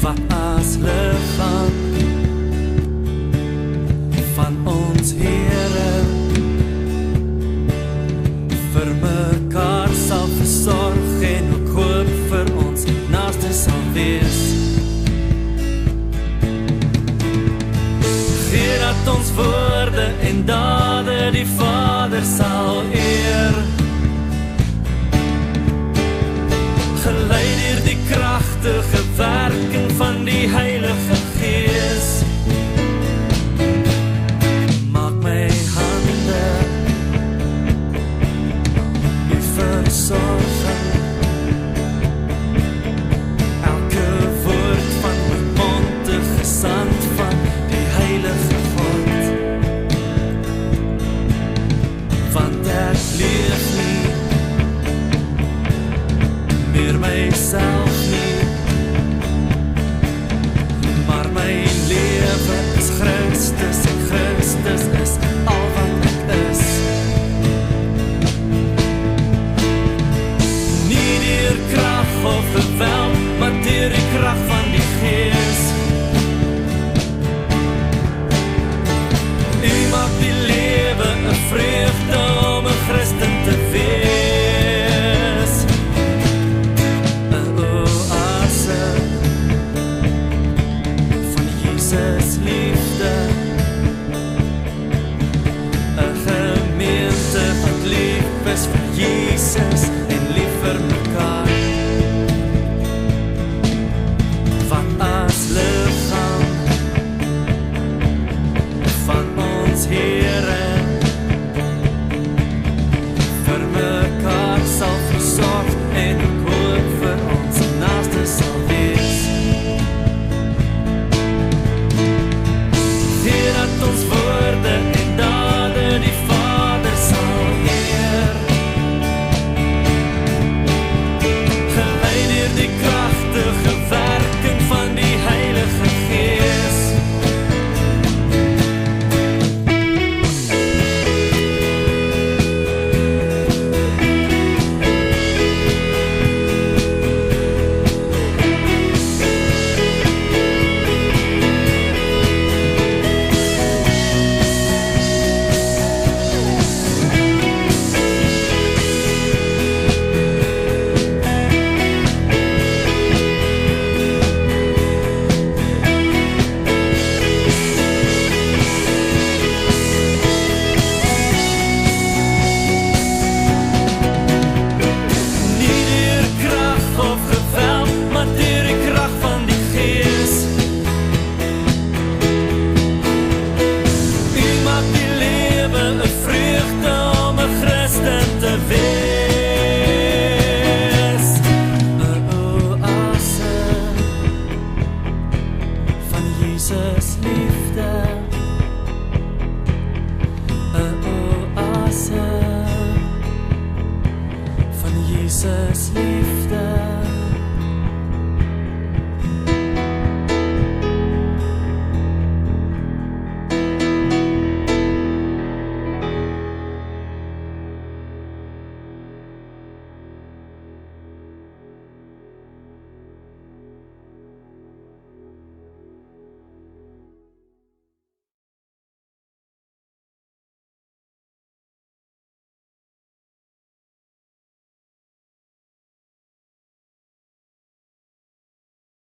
wat as liggaam van ons Here vir mekaar sal versorg en ook hoop vir ons naaste sal wees. Gee dat ons woorde en dade die Vader sal eer, gelei deur die kragtige werking van die Heilige Gees. Maak my hande u versorging, elke woord van my mond 'n gesand van die Heilige God, want ek leef nie meer myself nie, maar my lewe is Christus en Christus is al wat ek is. Nie deur krag of geweld, maar deur die krag van die Gees. U maak die lewe 'n vreugde om 'n Christen te wees. 'n oase van Jesus liefde, 'n gemeente wat lief is vir Jesus en lief vir mekaar, wat as liggaam van ons Here vir mekaar sal versorg en ook hoop vir ons naaste sal wees. Gee dat ons woorde en dade die Vader sal eer, gelei deur die kragtige werking van die Heilige Gees. Nie deur krag of geweld, maar deur die krag van die Gees. U maak die lewe 'n vreugde om 'n Christen te wees. 'n oase van Jesus liefde, 'n oase van Jesus liefde.